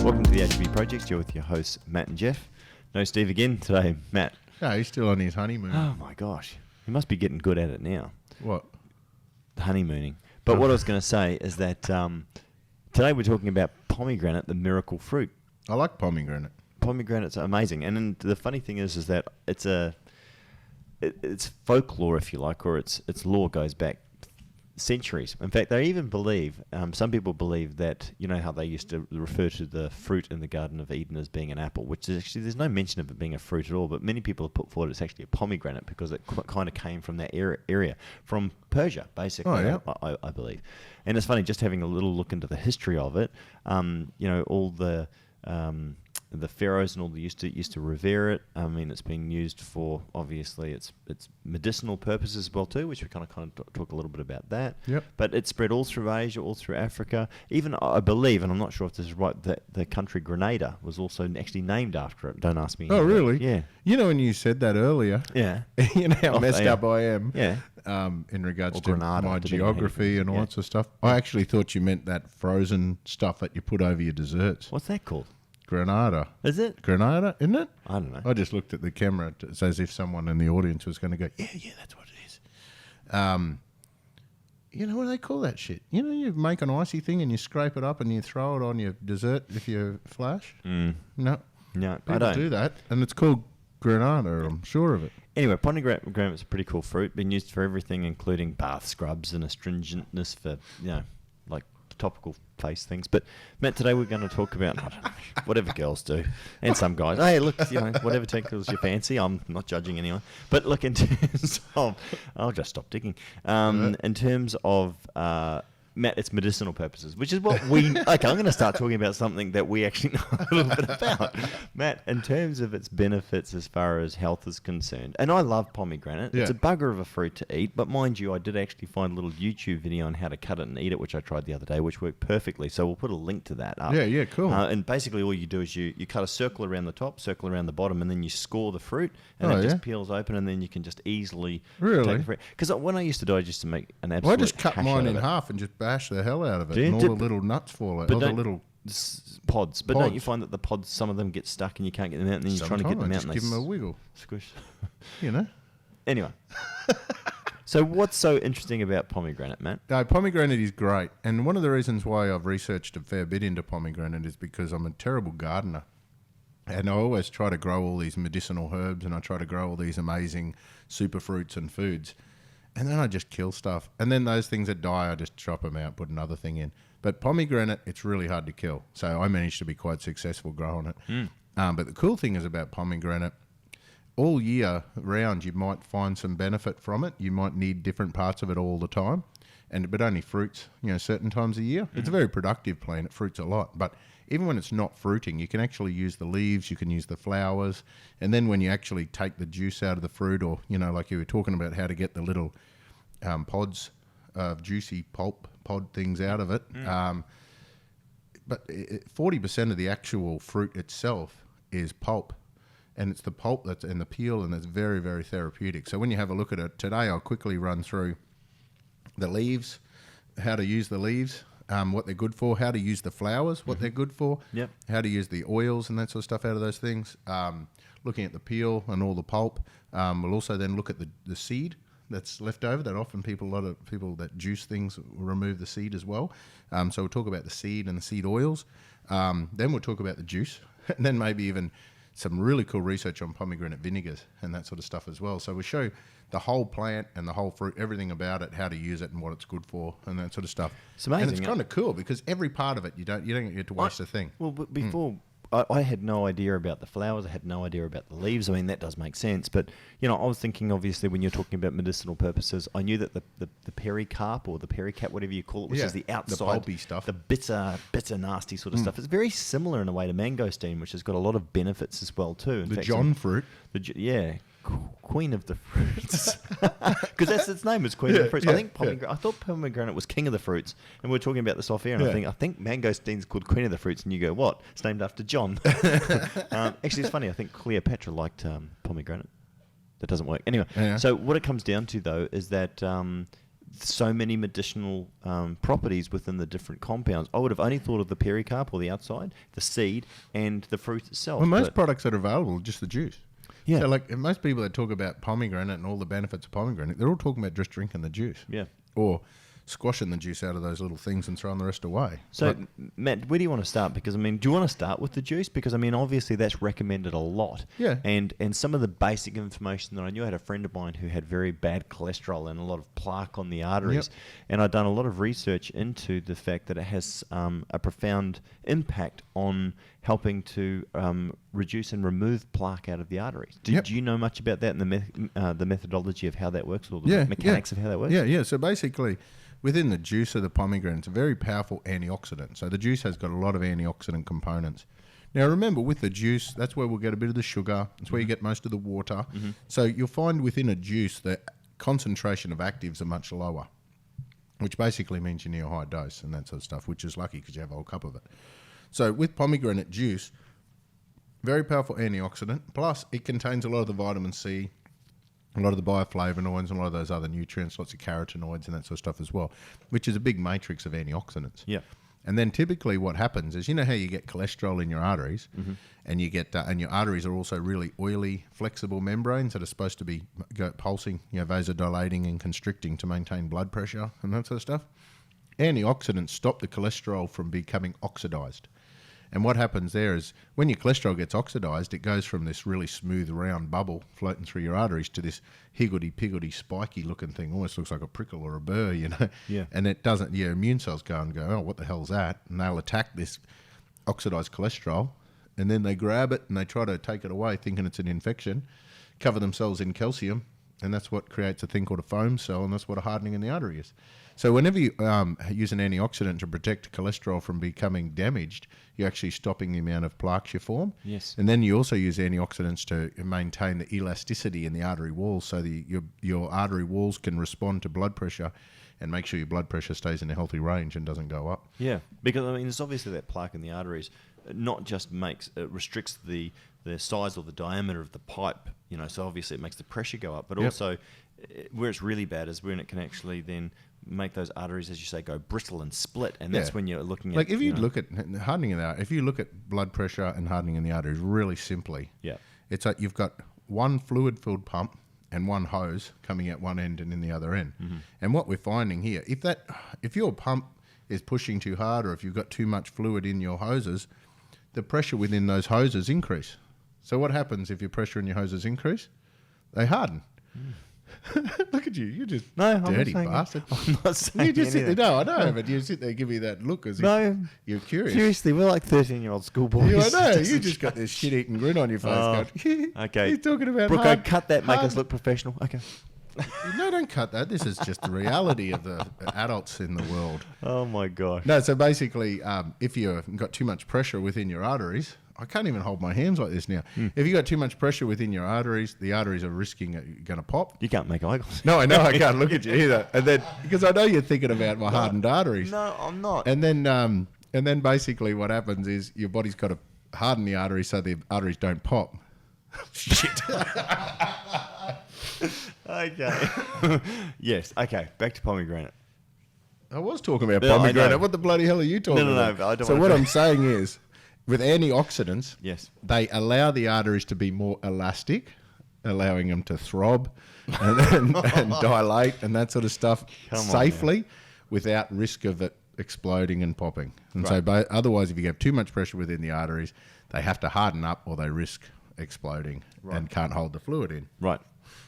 Welcome to the HB Project. You're with your hosts, Matt and Jeff. No Steve again today, Matt. No, he's still on his honeymoon. Oh my gosh. He must be getting good at it now. What? The honeymooning. But what I was going to say is that today we're talking about pomegranate, the miracle fruit. I like pomegranate. Pomegranates are amazing. And then the funny thing is that it's folklore, if you like, or its lore goes back centuries. In fact, they even believe, some people believe that, you know how they used to refer to the fruit in the Garden of Eden as being an apple, which is actually, there's no mention of it being a fruit at all, but many people have put forward it's actually a pomegranate because it kind of came from that area, from Persia, basically, I believe. And it's funny, just having a little look into the history of it, all the pharaohs and all used to revere it. I mean, it's been used for, obviously, its medicinal purposes as well too, which we kind of talk a little bit about that. Yep. But it spread all through Asia, all through Africa. Even, I believe, and I'm not sure if this is right, that the country Grenada was also actually named after it. Don't ask me. Oh, really? Yeah. You know, when you said that earlier, Yeah. you know how messed up I am. Yeah. In regards Or to Grenada, my depending on how you geography and all that sort of stuff. I actually thought you meant that frozen stuff that you put over your desserts. What's that called? Granada. Is it? Granada, isn't it? I don't know. I just looked at the camera as if someone in the audience was going to go, yeah, that's what it is. You know what do they call that shit? You know, you make an icy thing and you scrape it up and you throw it on your dessert if you flash? No. No, I People don't. do that, and it's called Granada, I'm sure of it. Anyway, pomegranate is a pretty cool fruit. Been used for everything, including bath scrubs and astringentness for, like topical face things. But, Matt, today we're going to talk about, I don't know, whatever girls do. And some guys. Hey, look, whatever tickles your fancy. I'm not judging anyone. But look, in terms of, I'll just stop digging. In terms of, Matt, it's medicinal purposes, which is what okay, I'm going to start talking about something that we actually know a little bit about. Matt, in terms of its benefits as far as health is concerned, and I love pomegranate. Yeah. It's a bugger of a fruit to eat, but mind you, I did actually find a little YouTube video on how to cut it and eat it, which I tried the other day, which worked perfectly. So we'll put a link to that up. Yeah, cool. And basically all you do is you cut a circle around the top, circle around the bottom, and then you score the fruit, and it just peels open, and then you can just easily take the fruit. Because when I used to do, I used to make an absolute Well, I just cut hash mine out in of it. half and just bash the hell out of it, Do you? and all the little nuts fall out. But All the don't- little Pods. But don't Pods. you find that the pods, some of them get stuck and you can't get them out, and then you're trying to get them out just and give they them a wiggle, squish. you know. Anyway. So what's so interesting about pomegranate, Matt? No, pomegranate is great, and one of the reasons why I've researched a fair bit into pomegranate is because I'm a terrible gardener, and I always try to grow all these medicinal herbs, and I try to grow all these amazing super fruits and foods, and then I just kill stuff, and then those things that die, I just chop them out, put another thing in. But pomegranate, it's really hard to kill, so I managed to be quite successful growing it. But the cool thing is about pomegranate, all year round, you might find some benefit from it. You might need different parts of it all the time, but only fruits, certain times a year. It's a very productive plant. It fruits a lot. But even when it's not fruiting, you can actually use the leaves, you can use the flowers, and then when you actually take the juice out of the fruit, or, like you were talking about how to get the little pods of juicy pulp pod things out of it. But 40% of the actual fruit itself is pulp. And it's the pulp that's in the peel, and it's very, very therapeutic. So when you have a look at it today, I'll quickly run through the leaves, how to use the leaves, what they're good for, how to use the flowers, what they're good for, how to use the oils and that sort of stuff out of those things, looking at the peel and all the pulp. We'll also then look at the seed that's left over. That often a lot of people that juice things remove the seed as well. So we'll talk about the seed and the seed oils. Then we'll talk about the juice, and then maybe even some really cool research on pomegranate vinegars and that sort of stuff as well. So we'll show the whole plant and the whole fruit, everything about it, how to use it and what it's good for and that sort of stuff. It's amazing. And it's kind of cool because every part of it, you don't get to waste a thing. Well, but before, I had no idea about the flowers. I had no idea about the leaves. I mean, that does make sense. But, I was thinking, obviously, when you're talking about medicinal purposes, I knew that the pericarp or the pericat, whatever you call it, which is the outside, the pulpy stuff, the bitter, nasty sort of stuff. It's very similar in a way to mangosteen, which has got a lot of benefits as well, too. In the fact, John fruit. Queen of the fruits, because that's its name. It's Queen of the fruits. I think I thought pomegranate was king of the fruits, and we were talking about this off air. And I think mangosteen's called Queen of the fruits, and you go, what? It's named after John. Actually, it's funny. I think Cleopatra liked pomegranate. That doesn't work anyway. So what it comes down to though is that so many medicinal properties within the different compounds. I would have only thought of the pericarp or the outside, the seed, and the fruit itself. Well, most products that are available are just the juice. Yeah. So, like, most people that talk about pomegranate and all the benefits of pomegranate, they're all talking about just drinking the juice. Yeah. Or squashing the juice out of those little things and throwing the rest away. So, Matt, where do you want to start? Because, I mean, do you want to start with the juice? Because, I mean, obviously that's recommended a lot. Yeah. And some of the basic information that I knew, I had a friend of mine who had very bad cholesterol and a lot of plaque on the arteries. Yep. And I'd done a lot of research into the fact that it has a profound impact on helping to reduce and remove plaque out of the arteries. Do you know much about that and the methodology of how that works, or the mechanics of how that works? Yeah. So basically, within the juice of the pomegranate, it's a very powerful antioxidant. So the juice has got a lot of antioxidant components. Now remember, with the juice, that's where we'll get a bit of the sugar. That's where you get most of the water. Mm-hmm. So you'll find within a juice the concentration of actives are much lower, which basically means you need a high dose and that sort of stuff, which is lucky because you have a whole cup of it. So with pomegranate juice, very powerful antioxidant, plus it contains a lot of the vitamin C, a lot of the bioflavonoids, and a lot of those other nutrients, lots of carotenoids and that sort of stuff as well, which is a big matrix of antioxidants. Yeah. And then typically what happens is, you know how you get cholesterol in your arteries, mm-hmm. and you get and your arteries are also really oily, flexible membranes that are supposed to be pulsing, vasodilating and constricting to maintain blood pressure and that sort of stuff. Antioxidants stop the cholesterol from becoming oxidized. And what happens there is when your cholesterol gets oxidized, it goes from this really smooth, round bubble floating through your arteries to this higgledy-piggledy, spiky-looking thing. Almost looks like a prickle or a burr, Yeah. And it doesn't, your immune cells go and go, oh, what the hell's that? And they'll attack this oxidized cholesterol, and then they grab it and they try to take it away thinking it's an infection, cover themselves in calcium, and that's what creates a thing called a foam cell, and that's what a hardening in the artery is. So whenever you use an antioxidant to protect cholesterol from becoming damaged, you're actually stopping the amount of plaques you form. Yes. And then you also use antioxidants to maintain the elasticity in the artery walls, so your artery walls can respond to blood pressure and make sure your blood pressure stays in a healthy range and doesn't go up. Yeah, because I mean, there's obviously that plaque in the arteries. Not just restricts the size or the diameter of the pipe, so obviously it makes the pressure go up, but also where it's really bad is when it can actually then make those arteries, as you say, go brittle and split, and that's when you're looking at... Like if you look at hardening in the artery, if you look at blood pressure and hardening in the arteries really simply, it's like you've got one fluid-filled pump and one hose coming out one end and in the other end. Mm-hmm. And what we're finding here, if your pump is pushing too hard, or if you've got too much fluid in your hoses, the pressure within those hoses increase. So what happens if your pressure in your hoses increase? They harden. Look at you. You're just dirty bastard. I'm not saying you just anything. sit there. No, I know, but you sit there and give me that look as if you're curious. Seriously, we're like 13-year-old schoolboys. Yeah, I know. You just got this shit-eating grin on your face. Going, okay. You're talking about Brooke, cut that. Make us look professional. Okay. No, don't cut that. This is just the reality of the adults in the world. Oh, my gosh. No, so basically, if you've got too much pressure within your arteries, I can't even hold my hands like this now. If you've got too much pressure within your arteries, the arteries are risking going to pop. You can't make eye contact. No, I know. I can't look at you either. And then, because I know you're thinking about my hardened arteries. No, I'm not. And then basically what happens is your body's got to harden the arteries so the arteries don't pop. Shit. Okay. Yes. Okay. Back to pomegranate. I was talking about pomegranate. What the bloody hell are you talking about? No, I don't. So what I'm saying is, with antioxidants, yes, they allow the arteries to be more elastic, allowing them to throb and dilate and that sort of stuff safely without risk of it exploding and popping. And so otherwise, if you have too much pressure within the arteries, they have to harden up or they risk exploding and can't hold the fluid in. Right.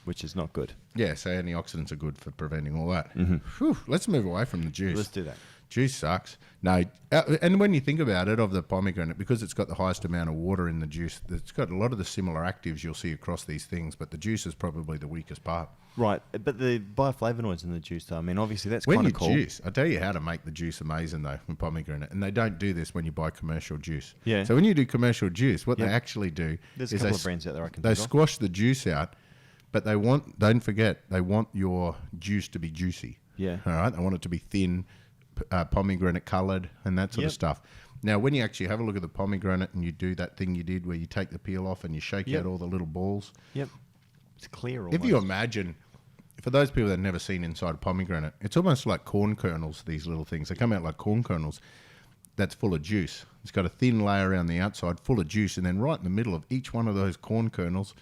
Which is not good. Yeah, so antioxidants are good for preventing all that. Mm-hmm. Whew, let's move away from the juice. Let's do that. Juice sucks. No, and when you think about it, of the pomegranate, because it's got the highest amount of water in the juice, it's got a lot of the similar actives you'll see across these things, but the juice is probably the weakest part. Right, but the bioflavonoids in the juice, though, I mean, obviously that's kind of cool. When you juice, I'll tell you how to make the juice amazing, though, with pomegranate, and they don't do this when you buy commercial juice. Yeah. So when you do commercial juice, what they actually do is a couple of brands out there I can they think of. squash the juice out, but don't forget, they want your juice to be juicy. Yeah. All right? They want it to be thin, pomegranate coloured, and that sort of stuff. Now, when you actually have a look at the pomegranate and you do that thing you did where you take the peel off and you shake out all the little balls. Yep. It's clear almost. If you imagine for those people that have never seen inside a pomegranate, it's almost like corn kernels, these little things. They come out like corn kernels that's full of juice. It's got a thin layer around the outside full of juice, and then right in the middle of each one of those corn kernels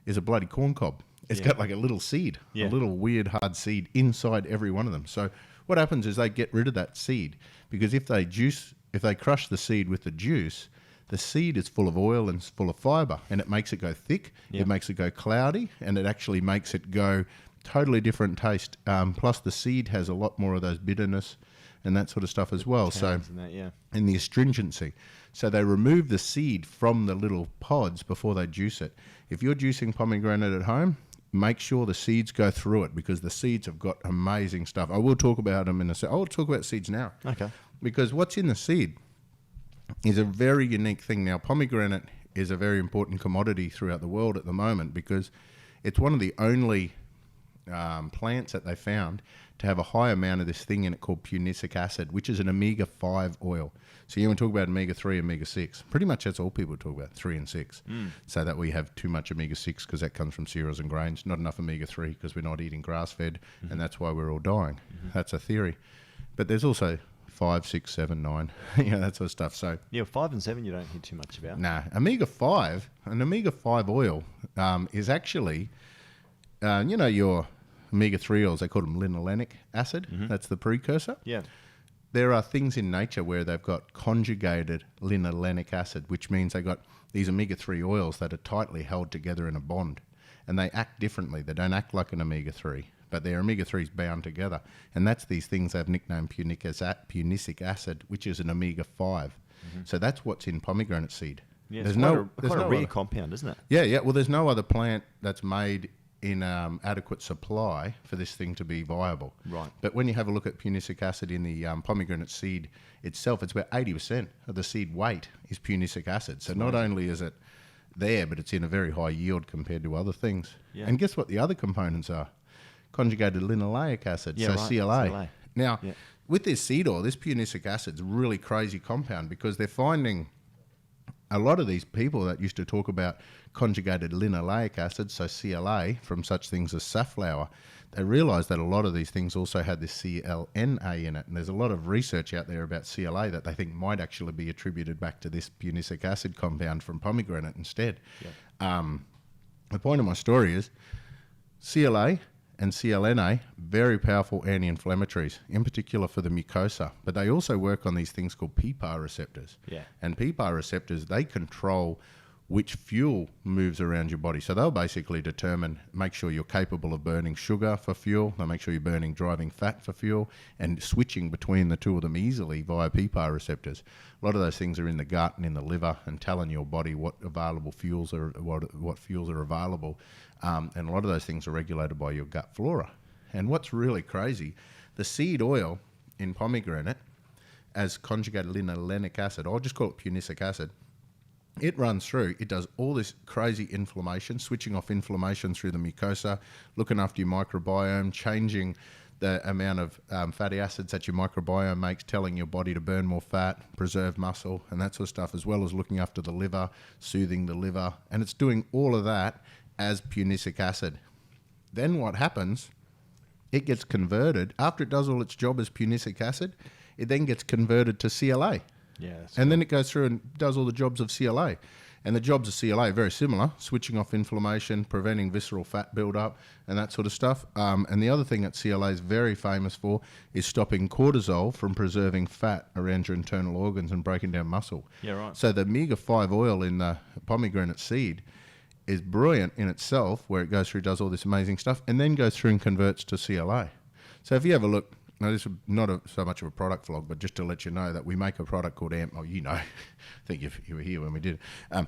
is a bloody corn cob. It's got like a little seed, a little weird hard seed inside every one of them. So what happens is they get rid of that seed, because if they crush the seed with the juice, the seed is full of oil and full of fiber, and it makes it go thick, it makes it go cloudy, and it actually makes it go totally different taste. Plus the seed has a lot more of those bitterness and that sort of stuff as well. So, and the astringency. So they remove the seed from the little pods before they juice it. If you're juicing pomegranate at home, make sure the seeds go through it, because the seeds have got amazing stuff. I will talk about them in a second. I will talk about seeds now. Okay. Because what's in the seed is a very unique thing. Now, pomegranate is a very important commodity throughout the world at the moment, because it's one of the only plants that they found to have a high amount of this thing in it called Pianistic acid, which is an omega-5 oil. So you want to talk about omega-3, omega-6. Pretty much that's all people talk about, 3 and 6. So that we have too much omega-6 because that comes from cereals and grains, not enough omega-3 because we're not eating grass-fed, and that's why we're all dying. That's a theory. But there's also 5, 6, 7, 9, that sort of stuff. So 5 and 7 you don't hear too much about. Nah, omega-5, an omega-5 oil is actually, your omega-3 oils, they call them linolenic acid. That's the precursor. Yeah. There are things in nature where they've got conjugated linolenic acid, which means they've got these omega-3 oils that are tightly held together in a bond, and they act differently. They don't act like an omega-3, but their omega-3s bound together, and that's these things they've nicknamed Pianistic acid, which is an omega-5. So that's what's in pomegranate seed. Yeah, there's no rare compound, isn't it? Yeah. Well, there's no other plant that's made in adequate supply for this thing to be viable. Right. But when you have a look at Pianistic acid in the pomegranate seed itself, it's about 80% of the seed weight is Pianistic acid. So not only is it there, but it's in a very high yield compared to other things. Yeah. And guess what the other components are? Conjugated linoleic acid, CLA. Now, with this seed oil, this Pianistic acid is a really crazy compound, because they're finding a lot of these people that used to talk about conjugated linoleic acid, so CLA, from such things as safflower, they realised that a lot of these things also had this CLNA in it. And there's a lot of research out there about CLA that they think might actually be attributed back to this Pianistic acid compound from pomegranate instead. The point of my story is CLA and CLNA, very powerful anti-inflammatories, in particular for the mucosa. But they also work on these things called PPAR receptors. Yeah. And PPAR receptors, they control which fuel moves around your body. So they'll basically make sure you're capable of burning sugar for fuel. They'll make sure you're burning driving fat for fuel, and switching between the two of them easily via PPAR receptors. A lot of those things are in the gut and in the liver, and telling your body what fuels are available. And a lot of those things are regulated by your gut flora. And what's really crazy, the seed oil in pomegranate, as conjugated linolenic acid, I'll just call it Pianistic acid, it runs through, it does all this crazy inflammation, switching off inflammation through the mucosa, looking after your microbiome, changing the amount of fatty acids that your microbiome makes, telling your body to burn more fat, preserve muscle, and that sort of stuff, as well as looking after the liver, soothing the liver. And it's doing all of that as Pianistic acid. Then what happens, it gets converted, after it does all its job as Pianistic acid, it then gets converted to CLA. Yeah, and then it goes through and does all the jobs of CLA. And the jobs of CLA are very similar, switching off inflammation, preventing visceral fat buildup, and that sort of stuff. And the other thing that CLA is very famous for is stopping cortisol from preserving fat around your internal organs and breaking down muscle. Yeah, right. So the omega-5 oil in the pomegranate seed is brilliant in itself, where it goes through, does all this amazing stuff, and then goes through and converts to CLA. So if you have a look, now this is not so much of a product vlog, but just to let you know that we make a product called AMP. Oh, I think you were here when we did it.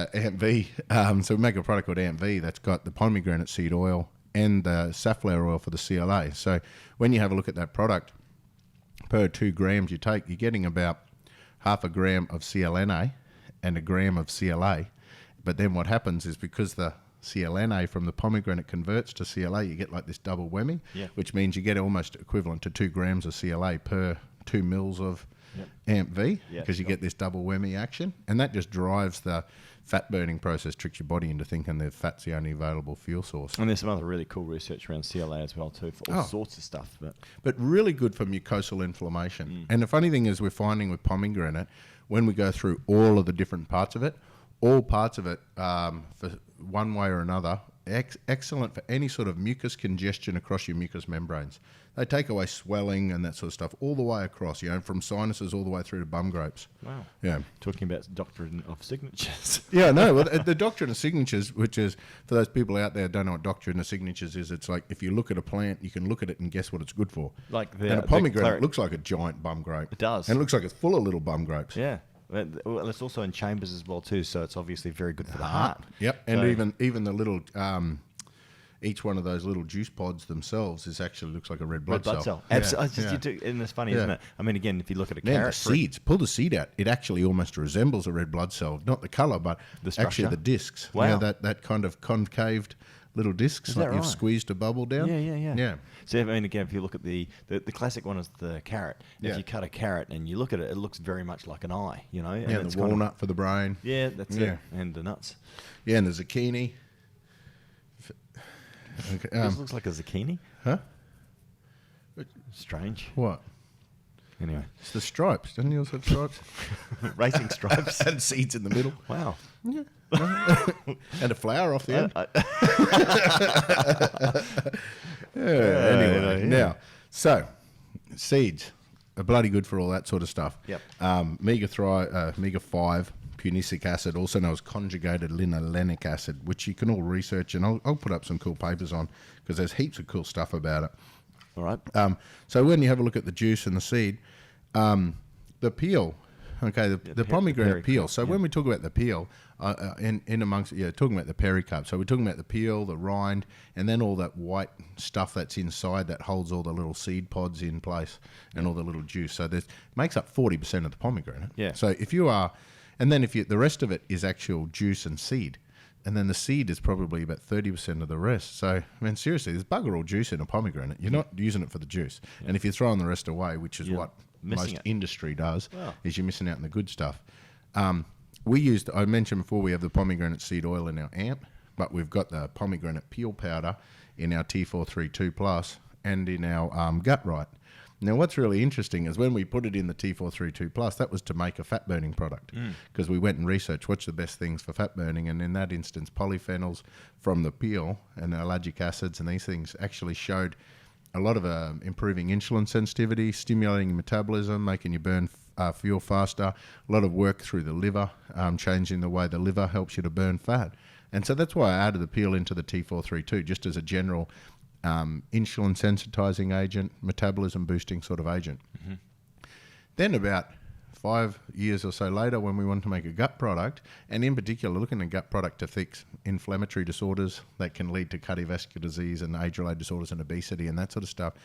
AMP V. So we make a product called AMP V that's got the pomegranate seed oil and the safflower oil for the CLA. So when you have a look at that product, per 2 grams you take, you're getting about half a gram of CLNA and a gram of CLA. But then what happens is, because the CLNA from the pomegranate converts to CLA, you get like this double whammy, which means you get almost equivalent to 2 grams of CLA per 2 mils of AMP V, because you get this double whammy action. And that just drives the fat burning process tricks your body into thinking that fat's the only available fuel source. And there's some other really cool research around CLA as well too, for all sorts of stuff. But really good for mucosal inflammation. And the funny thing is, we're finding with pomegranate, when we go through all of the different parts of it, all parts of it, for one way or another, excellent for any sort of mucus congestion across your mucous membranes. They take away swelling and that sort of stuff all the way across, from sinuses all the way through to bum grapes. Wow. Yeah. Talking about Doctrine of Signatures. Yeah, no, well, the Doctrine of Signatures, which is, for those people out there who don't know what Doctrine of Signatures is, it's like if you look at a plant, you can look at it and guess what it's good for. And a pomegranate looks like a giant bum grape. It does. And it looks like it's full of little bum grapes. Yeah. Well, it's also in chambers as well too, so it's obviously very good for the heart. Yep, and even the little, each one of those little juice pods themselves looks like a red blood cell. Absolutely. And it's funny, isn't it? I mean, again, if you look at a carrot, the seeds, pull the seed out, it actually almost resembles a red blood cell. Not the colour, but actually the discs. Wow. That kind of concaved little discs, like you've squeezed a bubble down. Yeah. So, I mean, again, if you look at the classic one is the carrot. If you cut a carrot and you look at it, it looks very much like an eye, And yeah, the walnut for the brain. Yeah, that's it. And the nuts. Yeah, and the zucchini. Okay, this looks like a zucchini. Huh? Strange. What? Anyway. It's the stripes. Doesn't he also have stripes? Racing stripes. And seeds in the middle. Wow. Yeah. And a flower off the end. Anyway, now, so seeds are bloody good for all that sort of stuff. Yep. Omega-5 Pianistic acid, also known as conjugated linolenic acid, which you can all research, and I'll put up some cool papers on because there's heaps of cool stuff about it. All right. So when you have a look at the juice and the seed, the peel, the pomegranate peel. So when we talk about the peel, talking about the pericarp. So we're talking about the peel, the rind, and then all that white stuff that's inside that holds all the little seed pods in place and all the little juice. So that makes up 40% of the pomegranate. Yeah. So the rest of it is actual juice and seed. And then the seed is probably about 30% of the rest. So, I mean, seriously, there's bugger all juice in a pomegranate. You're not using it for the juice. Yeah. And if you're throwing the rest away, which is what most industry does, is you're missing out on the good stuff. I mentioned before, we have the pomegranate seed oil in our AMP, but we've got the pomegranate peel powder in our T432 Plus and in our Gut Right. Now, what's really interesting is when we put it in the T432 Plus, that was to make a fat burning product because we went and researched what's the best things for fat burning, and in that instance, polyphenols from the peel and allergic acids and these things actually showed a lot of improving insulin sensitivity, stimulating metabolism, making you burn fuel faster, a lot of work through the liver, changing the way the liver helps you to burn fat. And so that's why I added the peel into the T432 just as a general insulin sensitizing agent, metabolism boosting sort of agent. Mm-hmm. Then about 5 years or so later, when we wanted to make a gut product, and in particular looking at a gut product to fix inflammatory disorders that can lead to cardiovascular disease and age-related disorders and obesity and that sort of stuff,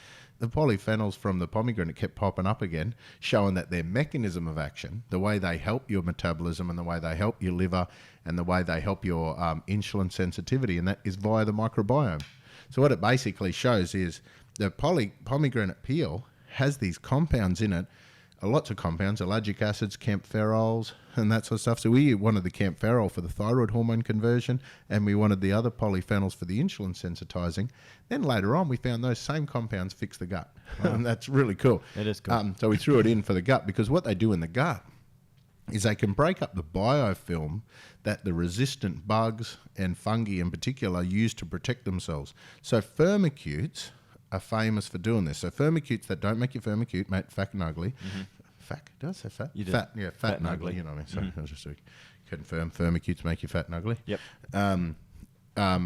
the polyphenols from the pomegranate kept popping up again, showing that their mechanism of action, the way they help your metabolism and the way they help your liver and the way they help your insulin sensitivity, and that is via the microbiome. So what it basically shows is the pomegranate peel has these compounds in it, lots of compounds, allergic acids, camphoryls, and that sort of stuff. So we wanted the camphoryl for the thyroid hormone conversion, and we wanted the other polyphenols for the insulin sensitizing. Then later on, we found those same compounds fix the gut. Wow. And that's really cool. It is cool. So we threw it in for the gut because what they do in the gut is they can break up the biofilm that the resistant bugs and fungi in particular use to protect themselves. So firmicutes are famous for doing this. So firmicutes that don't make you firmicute, make fat and ugly. Mm-hmm. Fat? Did I say fat? You did. Fat, yeah, fat and ugly. You know what I mean? So I was just confirm firmicutes make you fat and ugly. Yep.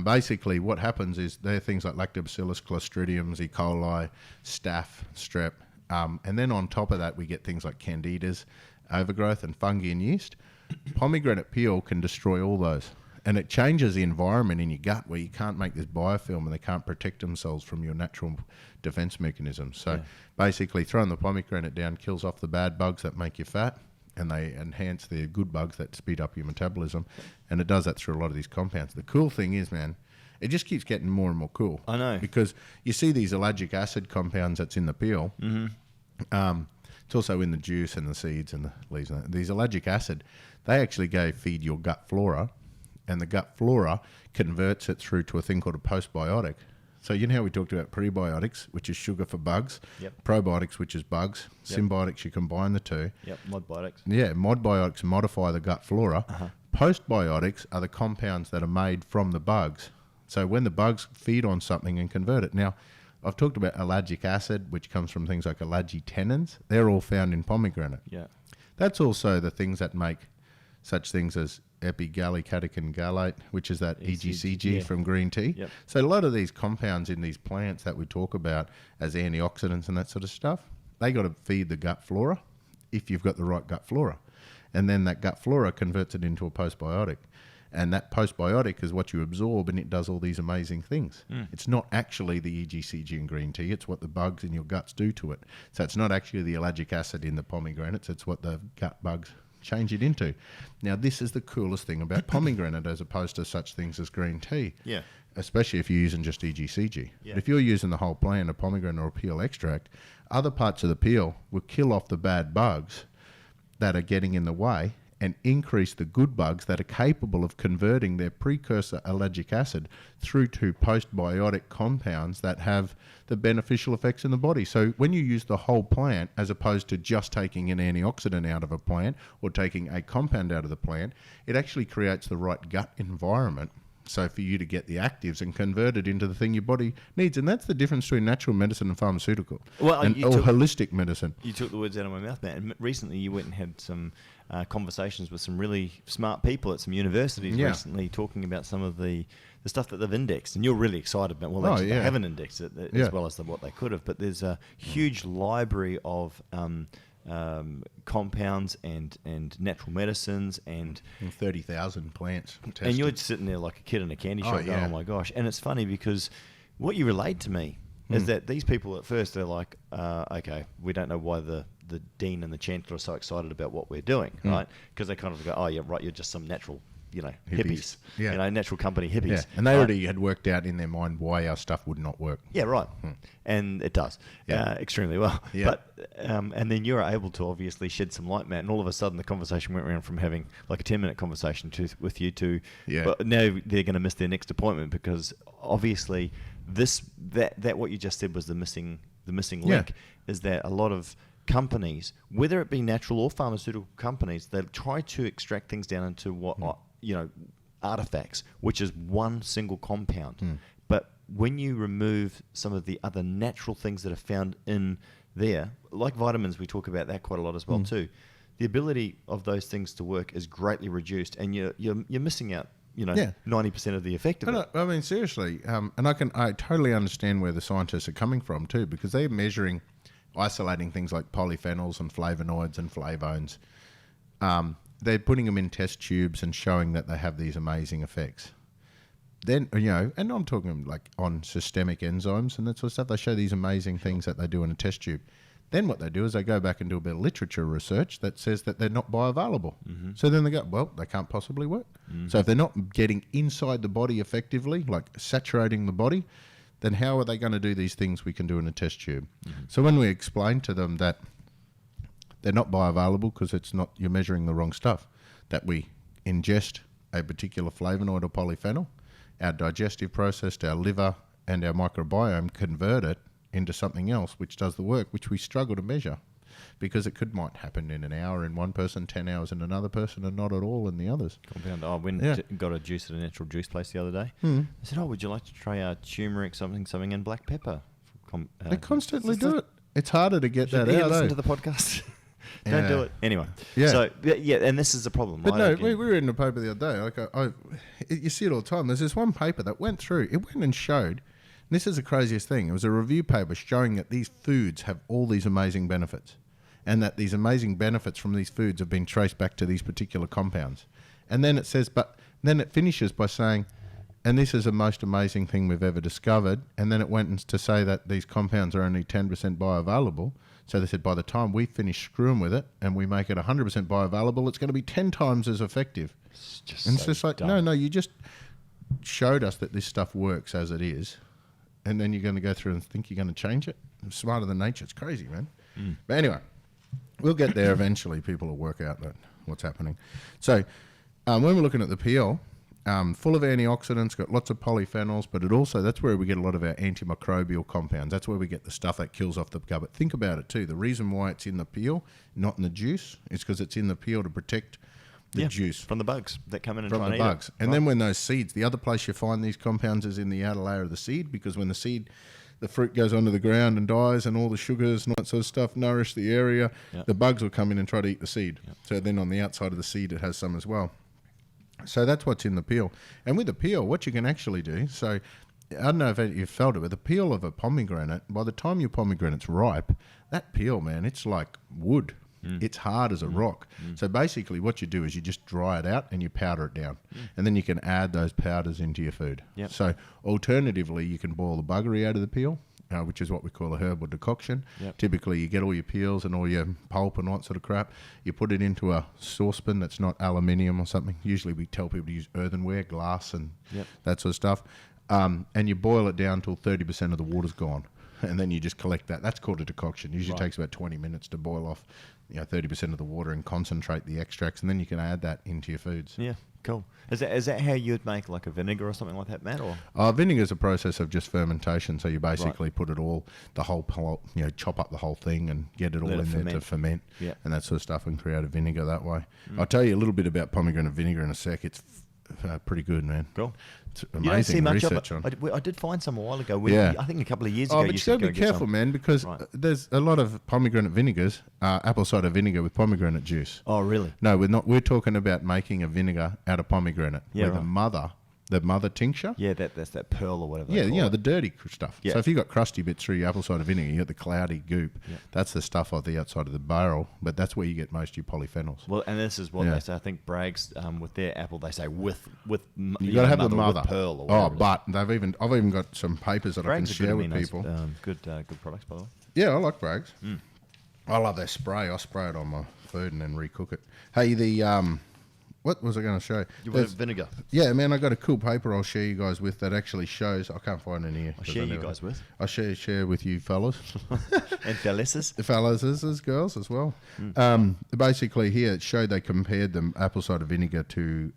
Basically, what happens is they're things like lactobacillus, clostridiums, E. coli, staph, strep, and then on top of that, we get things like candidas, overgrowth, and fungi and yeast. Pomegranate peel can destroy all those. And it changes the environment in your gut where you can't make this biofilm and they can't protect themselves from your natural defense mechanisms. So basically throwing the pomegranate down kills off the bad bugs that make you fat, and they enhance the good bugs that speed up your metabolism. And it does that through a lot of these compounds. The cool thing is, man, it just keeps getting more and more cool. I know. Because you see these allergic acid compounds that's in the peel. Mm-hmm. It's also in the juice and the seeds and the leaves. These ellagic acid, they actually feed your gut flora, and the gut flora converts it through to a thing called a postbiotic. So you know how we talked about prebiotics, which is sugar for bugs, probiotics, which is bugs, symbiotics, you combine the two. Modbiotics. Yeah, modbiotics modify the gut flora. Postbiotics are the compounds that are made from the bugs. So when the bugs feed on something and convert it. Now, I've talked about ellagic acid, which comes from things like elagitannins. They're all found in pomegranate. Yeah. That's also the things that make such things as epigallocatechin gallate, which is that EGCG from green tea. Yep. So a lot of these compounds in these plants that we talk about as antioxidants and that sort of stuff, they got to feed the gut flora if you've got the right gut flora. And then that gut flora converts it into a postbiotic. And that postbiotic is what you absorb, and it does all these amazing things. It's not actually the EGCG in green tea. It's what the bugs in your guts do to it. So it's not actually the ellagic acid in the pomegranates. It's what the gut bugs change it into. Now, this is the coolest thing about pomegranate as opposed to such things as green tea. Yeah. Especially if you're using just EGCG. Yeah. But if you're using the whole plant, a pomegranate or a peel extract, other parts of the peel will kill off the bad bugs that are getting in the way and increase the good bugs that are capable of converting their precursor ellagic acid through to postbiotic compounds that have the beneficial effects in the body. So when you use the whole plant, as opposed to just taking an antioxidant out of a plant or taking a compound out of the plant, it actually creates the right gut environment. So for you to get the actives and convert it into the thing your body needs. And that's the difference between natural medicine and pharmaceutical. Or holistic medicine. You took the words out of my mouth, man. And recently you went and had some conversations with some really smart people at some universities recently, talking about some of the stuff that they've indexed. And you're really excited about, well, they haven't indexed it as well as what they could have. But there's a huge library of compounds and natural medicines and 30,000 plants tested. And you're sitting there like a kid in a candy shop going, oh my gosh. And it's funny because what you relayed to me is that these people at first, they're like, okay, we don't know why the dean and the chancellor are so excited about what we're doing, right? Because they kind of go, oh yeah, right, you're just some natural, hippies. Natural company hippies. Yeah. And they already had worked out in their mind why our stuff would not work. Yeah, right. And it does extremely well. Yeah. But and then you're able to obviously shed some light, Matt, and all of a sudden the conversation went around from having like a 10-minute conversation with you to, but now they're going to miss their next appointment because obviously that what you just said was the missing link is that a lot of companies, whether it be natural or pharmaceutical companies, they try to extract things down into what artifacts, which is one single compound. But when you remove some of the other natural things that are found in there, like vitamins, we talk about that quite a lot as well too. The ability of those things to work is greatly reduced, and you're missing out 90% of the effect of it. I mean, seriously, and I totally understand where the scientists are coming from too, because they're isolating things like polyphenols and flavonoids and flavones. They're putting them in test tubes and showing that they have these amazing effects. Then, and I'm talking like on systemic enzymes and that sort of stuff. They show these amazing things that they do in a test tube. Then what they do is they go back and do a bit of literature research that says that they're not bioavailable. So then they go, well, they can't possibly work. So if they're not getting inside the body effectively, like saturating the body, then how are they going to do these things we can do in a test tube? So when we explain to them that they're not bioavailable because you're measuring the wrong stuff, that we ingest a particular flavonoid or polyphenol, our digestive process, our liver and our microbiome convert it into something else which does the work, which we struggle to measure because it might happen in an hour in one person, 10 hours in another person, and not at all in the others. Compound. I went and got a juice at a natural juice place the other day. I said, would you like to try turmeric, something, and black pepper? They constantly do it. It's harder to get that out. Listen to the podcast. Don't do it. Anyway. Yeah. So, and this is the problem. But no, we were reading a paper the other day. You see it all the time. There's this one paper that went through. It went and showed, and this is the craziest thing. It was a review paper showing that these foods have all these amazing benefits, and that these amazing benefits from these foods have been traced back to these particular compounds. And then it says, but then it finishes by saying, and this is the most amazing thing we've ever discovered. And then it went to say that these compounds are only 10% bioavailable. So they said by the time we finish screwing with it and we make it 100% bioavailable, it's going to be 10 times as effective. It's just like, dumb. No, you just showed us that this stuff works as it is. And then you're going to go through and think you're going to change it. I'm smarter than nature. It's crazy, man. But anyway, We'll get there eventually. People will work out what's happening. So when we're looking at the peel, full of antioxidants, got lots of polyphenols, but that's where we get a lot of our antimicrobial compounds. That's where we get the stuff that kills off the gut. But think about it too. The reason why it's in the peel, not in the juice, is because it's in the peel to protect the juice from the bugs that come in and from try the and eat bugs. it. And then when those seeds, the other place you find these compounds is in the outer layer of the seed, because when the fruit goes onto the ground and dies, and all the sugars and all that sort of stuff nourish the area, the bugs will come in and try to eat the seed. So then on the outside of the seed, it has some as well. So that's what's in the peel. And with the peel, what you can actually do, so I don't know if you've felt it, but the peel of a pomegranate, by the time your pomegranate's ripe, that peel, man, it's like wood. It's hard as a rock. So basically what you do is you just dry it out and you powder it down. And then you can add those powders into your food. So alternatively, you can boil the buggery out of the peel, which is what we call a herbal decoction. Typically, you get all your peels and all your pulp and all that sort of crap. You put it into a saucepan that's not aluminium or something. Usually we tell people to use earthenware, glass and that sort of stuff. And you boil it down till 30% of the water's gone. And then you just collect that. That's called a decoction. Usually takes about 20 minutes to boil off 30% of the water and concentrate the extracts. And then you can add that into your foods. Yeah, cool. Is that how you'd make like a vinegar or something like that, Matt? Or vinegar is a process of just fermentation. So you basically put it all, the whole pulp, chop up the whole thing and get it all in there to ferment and that sort of stuff, and create a vinegar that way. I'll tell you a little bit about pomegranate vinegar in a sec. It's pretty good, man. Cool. It's amazing research on. I did find some a while ago. I think a couple of years ago. Oh, but you got to be careful, man, because there's a lot of pomegranate vinegars, apple cider vinegar with pomegranate juice. Oh, really? No, we're not. We're talking about making a vinegar out of pomegranate with the mother tincture. Yeah, that's that pearl or whatever. Yeah, the dirty stuff. Yeah. So if you got crusty bits through your apple cider vinegar, you got the cloudy goop. Yeah. That's the stuff off the outside of the barrel, but that's where you get most of your polyphenols. Well, and this is what they say. I think Bragg's with their apple, they say with you got to have the mother with pearl. Or whatever but I've even got some papers that Bragg's I can share with people. Good products, by the way. Yeah, I like Bragg's. I love their spray. I spray it on my food and then recook it. Hey, what was I going to show? You want vinegar? Yeah, man, I got a cool paper I'll share you guys with that actually shows. I can't find it here. I'll share you guys with. I'll share with you fellas. And fellasses. Fellasses, girls as well. Basically here it showed they compared the apple cider vinegar to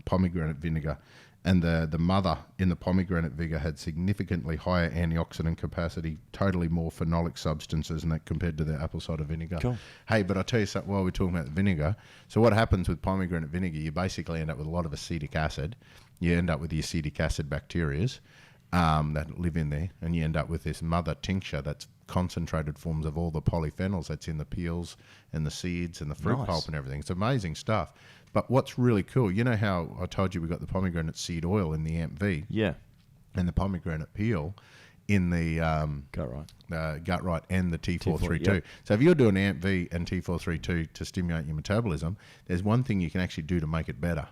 pomegranate vinegar. And the mother in the pomegranate vinegar had significantly higher antioxidant capacity, totally more phenolic substances in that compared to the apple cider vinegar. Cool. Hey, but I'll tell you something while we're talking about the vinegar. So what happens with pomegranate vinegar, you basically end up with a lot of acetic acid. You end up with the acetic acid bacterias that live in there, and you end up with this mother tincture that's concentrated forms of all the polyphenols that's in the peels and the seeds and the fruit pulp and everything. It's amazing stuff. But what's really cool, you know how I told you we got the pomegranate seed oil in the AMP-V? Yeah. And the pomegranate peel in the gut right and the T432. Yep. So if you're doing AMP-V and T432 to stimulate your metabolism, there's one thing you can actually do to make it better.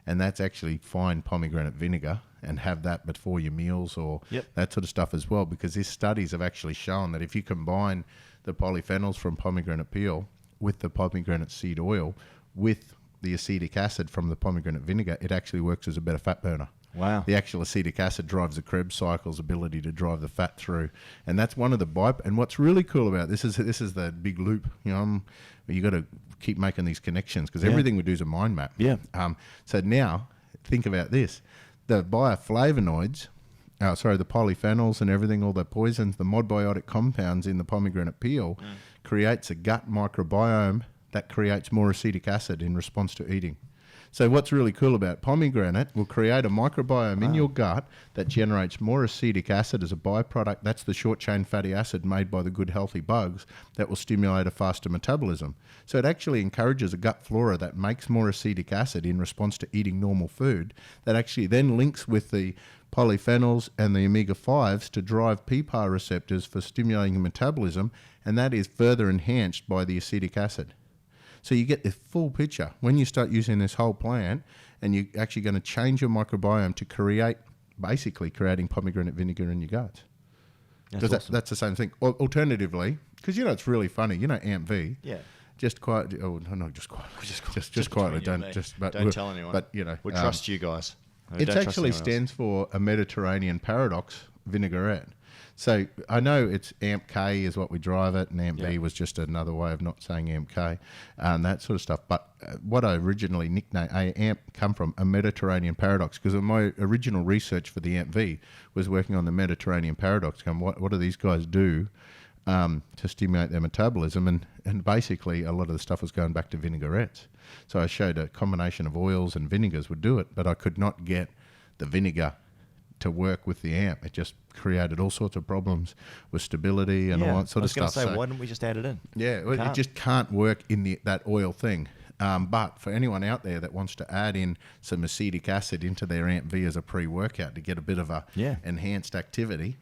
And that's actually find pomegranate vinegar and have that before your meals or that sort of stuff as well, because these studies have actually shown that if you combine the polyphenols from pomegranate peel with the pomegranate seed oil with the acetic acid from the pomegranate vinegar, it actually works as a better fat burner. Wow. The actual acetic acid drives the Krebs cycle's ability to drive the fat through. And that's one of the and what's really cool about this is the big loop. You got to keep making these connections because everything we do is a mind map. Yeah. So now think about this. The bioflavonoids, the polyphenols and everything, all the poisons, the modbiotic compounds in the pomegranate peel creates a gut microbiome that creates more acetic acid in response to eating. So what's really cool about pomegranate will create a microbiome in your gut that generates more acetic acid as a byproduct. That's the short-chain fatty acid made by the good healthy bugs that will stimulate a faster metabolism. So it actually encourages a gut flora that makes more acetic acid in response to eating normal food that actually then links with the polyphenols and the omega-5s to drive PPAR receptors for stimulating metabolism, and that is further enhanced by the acetic acid. So you get the full picture when you start using this whole plant, and you're actually going to change your microbiome to creating pomegranate vinegar in your gut. Because that's the same thing. Alternatively, because it's really funny. AMP-V. Yeah. Just quietly. Oh no, just quietly. Don't tell anyone. But we trust you guys. It actually stands for a Mediterranean paradox vinaigrette. So I know it's amp K is what we drive it, and amp Yeah. B was just another way of not saying amp K, and that sort of stuff. But what I originally nicknamed amp come from a Mediterranean paradox, because my original research for the amp V was working on the Mediterranean paradox. Going, what do these guys do to stimulate their metabolism? And basically a lot of the stuff was going back to vinaigrettes. So I showed a combination of oils and vinegars would do it, but I could not get the vinegar to work with the amp. It just created all sorts of problems with stability and all that sort of stuff. I was going to say, why didn't we just add it in? Yeah, it just can't work in that oil thing. But for anyone out there that wants to add in some acetic acid into their amp V as a pre-workout to get a bit of a enhanced activity,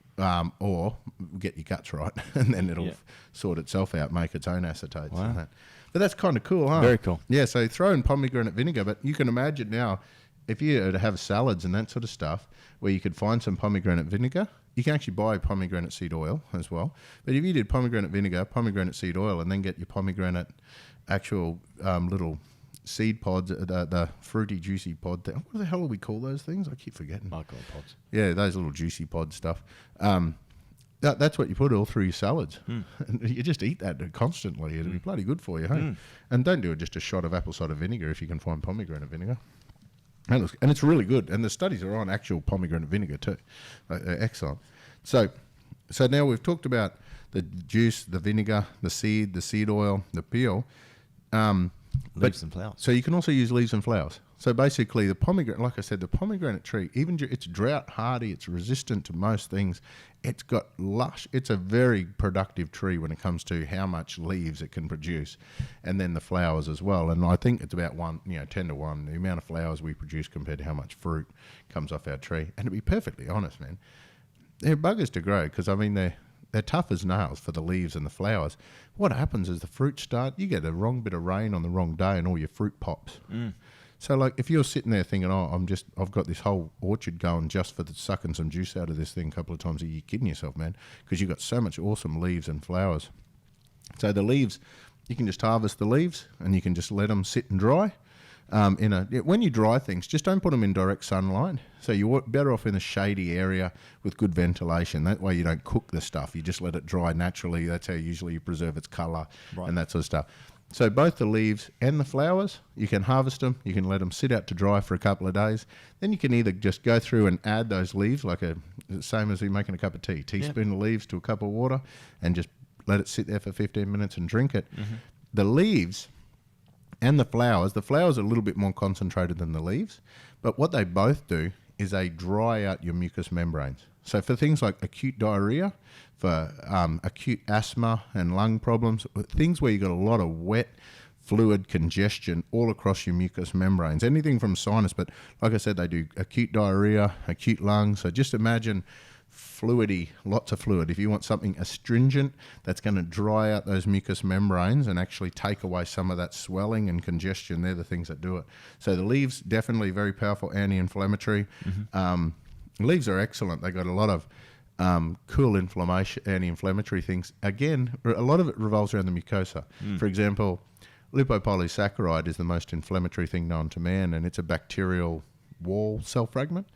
or get your guts right, and then it'll sort itself out, make its own acetates. Wow. And that. But that's kind of cool, huh? Very cool. Yeah, so throw in pomegranate vinegar, but you can imagine now, if you were to have salads and that sort of stuff, where you could find some pomegranate vinegar, you can actually buy pomegranate seed oil as well. But if you did pomegranate vinegar, pomegranate seed oil, and then get your pomegranate actual little seed pods, the fruity, juicy pod. What the hell do we call those things? I keep forgetting. Alcohol pods. Yeah, those little juicy pod stuff. That's what you put all through your salads. And you just eat that constantly. It'll be bloody good for you, hey? And don't do it just a shot of apple cider vinegar if you can find pomegranate vinegar. And it's really good. And the studies are on actual pomegranate vinegar too. They're excellent. So now we've talked about the juice, the vinegar, the seed oil, the peel. Leaves and flowers. So you can also use leaves and flowers. So basically the pomegranate, like I said, the pomegranate tree, even it's drought hardy, it's resistant to most things. It's got lush. It's a very productive tree when it comes to how much leaves it can produce, and then the flowers as well. And I think it's about 10 to 1, the amount of flowers we produce compared to how much fruit comes off our tree. And to be perfectly honest, man, they're buggers to grow because, I mean, they're tough as nails for the leaves and the flowers. What happens is the fruit you get a wrong bit of rain on the wrong day and all your fruit pops. So, like, if you're sitting there thinking, I've got this whole orchard going just for sucking some juice out of this thing a couple of times a year, you're kidding yourself, man, because you've got so much awesome leaves and flowers. So the leaves, you can just harvest the leaves and you can just let them sit and dry. When you dry things, just don't put them in direct sunlight. So you're better off in a shady area with good ventilation. That way you don't cook the stuff. You just let it dry naturally. That's how usually you preserve its colour and that sort of stuff. So both the leaves and the flowers, you can harvest them. You can let them sit out to dry for a couple of days. Then you can either just go through and add those leaves, like same as you're making a cup of tea. Teaspoon of leaves to a cup of water and just let it sit there for 15 minutes and drink it. The leaves and the flowers are a little bit more concentrated than the leaves, but what they both do is they dry out your mucous membranes. So for things like acute diarrhea, for acute asthma and lung problems, things where you've got a lot of wet fluid congestion all across your mucous membranes, anything from sinus, but like I said, they do acute diarrhea, acute lungs. So just imagine fluidy, lots of fluid. If you want something astringent that's going to dry out those mucous membranes and actually take away some of that swelling and congestion, they're the things that do it. So the leaves, definitely very powerful anti-inflammatory. Leaves are excellent. They got a lot of cool inflammation, anti-inflammatory things. Again, a lot of it revolves around the mucosa. For example, lipopolysaccharide is the most inflammatory thing known to man, and it's a bacterial wall cell fragment.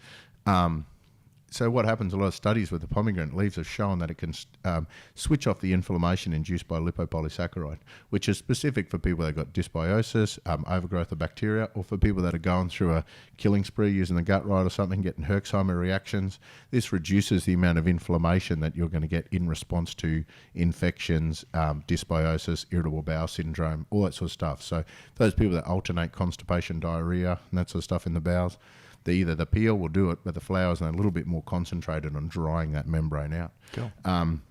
So what happens, a lot of studies with the pomegranate leaves have shown that it can switch off the inflammation induced by lipopolysaccharide, which is specific for people that got dysbiosis, overgrowth of bacteria, or for people that are going through a killing spree using the gut rot or something, getting Herxheimer reactions. This reduces the amount of inflammation that you're going to get in response to infections, dysbiosis, irritable bowel syndrome, all that sort of stuff. So for those people that alternate constipation, diarrhea, and that sort of stuff in the bowels, either the peel will do it, but the flowers are a little bit more concentrated on drying that membrane out. Cool. And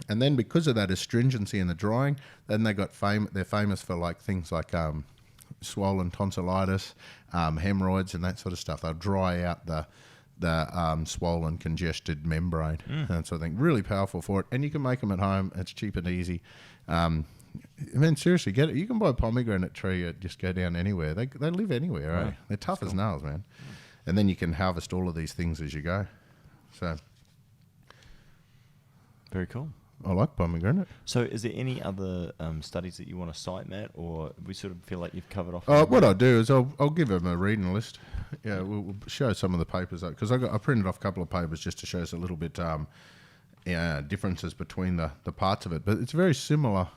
then because of that astringency in the drying, then they're famous for like things like swollen tonsillitis, hemorrhoids, and that sort of stuff. They'll dry out the swollen, congested membrane and that sort of thing. Really powerful for it, and you can make them at home. It's cheap and easy. I mean, seriously, get it. You can buy a pomegranate tree. Just go down anywhere. They live anywhere. Right? They're tough as nails, man. And then you can harvest all of these things as you go. So, very cool. I like pomegranate. So, is there any other studies that you want to cite, Matt, or we sort of feel like you've covered off? What I'll do is I'll give them a reading list. Yeah, we'll show some of the papers because I printed off a couple of papers just to show us a little bit. differences between the parts of it, but it's very similar.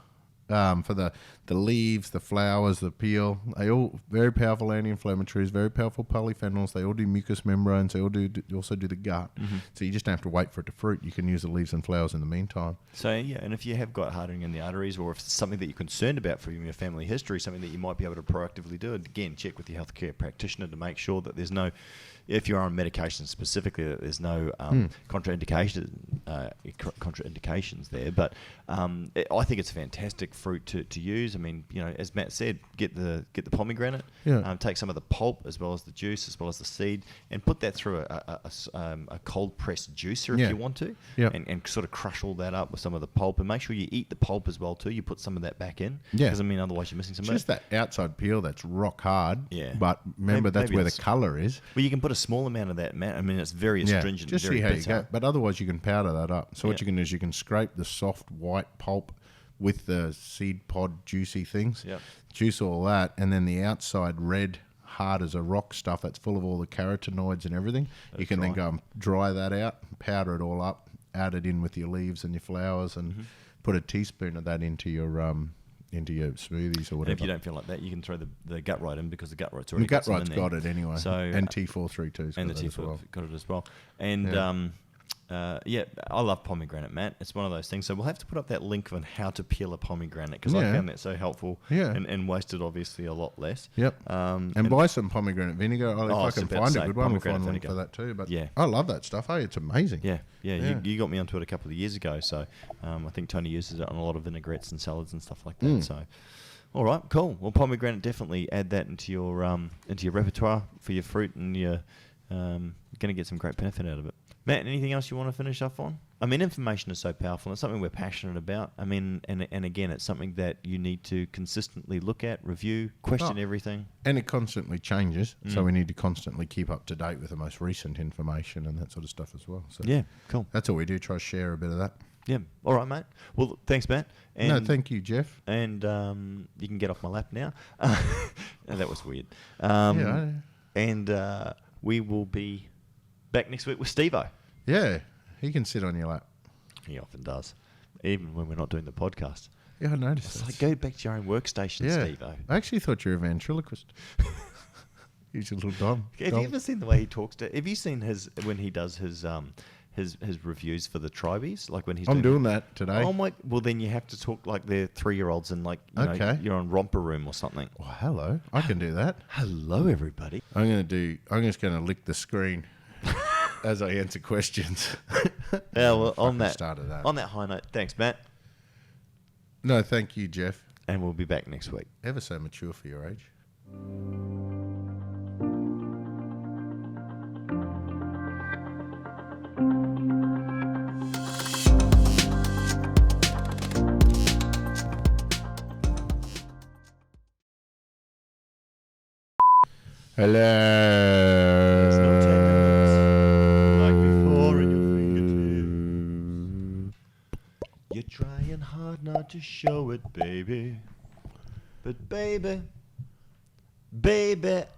For the leaves, the flowers, the peel, they all very powerful anti-inflammatories, very powerful polyphenols. They all do mucous membranes. They all also do the gut. So you just don't have to wait for it to fruit. You can use the leaves and flowers in the meantime. So yeah, and if you have got hardening in the arteries, or if it's something that you're concerned about from your family history, something that you might be able to proactively do, again, check with your healthcare practitioner to make sure that there's no, if you're on medication specifically, that there's no contraindications there. But I think it's a fantastic fruit to use. I mean, as Matt said, get the pomegranate, take some of the pulp as well as the juice, as well as the seed, and put that through a cold pressed juicer if you want to, and sort of crush all that up with some of the pulp, and make sure you eat the pulp as well too. You put some of that back in, because otherwise you're missing some. Just that outside peel that's rock hard. Yeah, but remember that's where the colour is. Well, you can put a small amount of that, Matt. I mean, it's very astringent. Just very see how bitter. you go. But otherwise, you can powder that up. So what you can do is you can scrape the soft white pulp with the seed pod juicy things. Juice all that, and then the outside red, hard as a rock stuff that's full of all the carotenoids and everything. You can then go and dry that out, powder it all up, add it in with your leaves and your flowers, and put a teaspoon of that into your smoothies or whatever. And if you don't feel like that, you can throw the gut right in, because the gut right's already gut right's got it anyway. So, and T432's and got the it as well. T4 got it as well. And I love pomegranate, Matt. It's one of those things. So we'll have to put up that link on how to peel a pomegranate, because I found that so helpful. And wasted obviously a lot less. And buy some pomegranate vinegar. If I can find a good one, we'll find a link vinegar for that too. But I love that stuff. Hey, it's amazing. You got me onto it a couple of years ago. So I think Tony uses it on a lot of vinaigrettes and salads and stuff like that. So. All right, cool. Well, pomegranate, definitely add that into your repertoire for your fruit, and you're going to get some great benefit out of it. Matt, anything else you want to finish off on? I mean, information is so powerful. It's something we're passionate about. I mean, and again, it's something that you need to consistently look at, review, question everything. And it constantly changes, so we need to constantly keep up to date with the most recent information and that sort of stuff as well. So yeah, cool. That's all we do, try to share a bit of that. Yeah. All right, mate. Well, thanks, Matt. And no, thank you, Jeff. And you can get off my lap now. That was weird. And we will be back next week with Steve-O. Yeah, he can sit on your lap. He often does, even when we're not doing the podcast. Yeah, I noticed. It's like, go back to your own workstation, Steve-O. I actually thought you were a ventriloquist. He's a little dumb. Have you ever seen the way he talks to? Have you seen when he does his reviews for the Tribees, like when he's doing that today. Oh my! Well, then you have to talk like they're 3-year-olds and like you're on Romper Room or something. Well, hello, I can do that. Hello, everybody. I'm just going to lick the screen as I answer questions. Yeah, well, on that high note, thanks, Matt. No, thank you, Jeff. And we'll be back next week. Ever so mature for your age. Hello. It's not 10 minutes like before in your fingertips. You're trying hard not to show it, baby. But baby,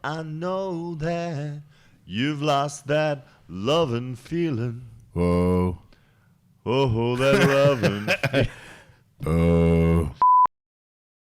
I know that you've lost that loving feeling. Whoa. Oh, that loving feeling. Oh.